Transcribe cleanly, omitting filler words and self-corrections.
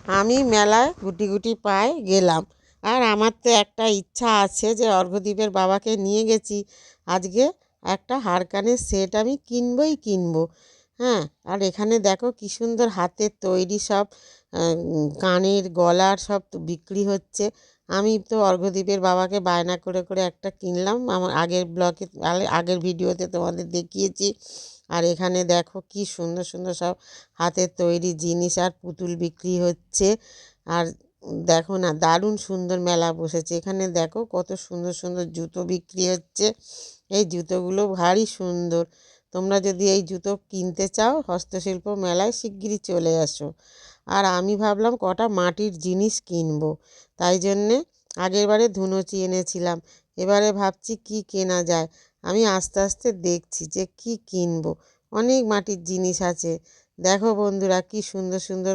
আমি মেলায় গুটি গুটি পায়ে গেলাম। আর আমার তো একটা ইচ্ছা আছে যে অর্ঘ্যদীপের বাবাকে নিয়ে গেছি, আজকে একটা হার কানের সেট আমি কিনবই কিনবো। হ্যাঁ, আর এখানে দেখো কি সুন্দর হাতের তৈরি সব কানের গলার সব তো বিক্রি হচ্ছে। আমি তো অর্ঘ্যদীপের বাবাকে বায়না করে করে একটা কিনলাম, আমার আগের ব্লগে আগের ভিডিওতে তোমাদের দেখিয়েছি। আর এখানে দেখো কি সুন্দর সুন্দর সব হাতের তৈরি জিনিস আর পুতুল বিক্রি হচ্ছে। আর দেখো না, দারুণ সুন্দর মেলা বসেছে। এখানে দেখো কত সুন্দর সুন্দর জুতো বিক্রি হচ্ছে। এই জুতোগুলো ভারী সুন্দর। তোমরা যদি এই জুতো কিনতে চাও হস্তশিল্প মেলায় শিগগিরই চলে আসো। আর আমি ভাবলাম কটা মাটির জিনিস কিনবো, তাই জন্যে আগেরবারে ধুনুচি এনেছিলাম। এবারে ভাবছি কি কেনা যায়। আমি আস্তে আস্তে দেখছি যে কি কিনবো। অনেক মাটির জিনিস আছে। দেখো বন্ধুরা কি সুন্দর সুন্দর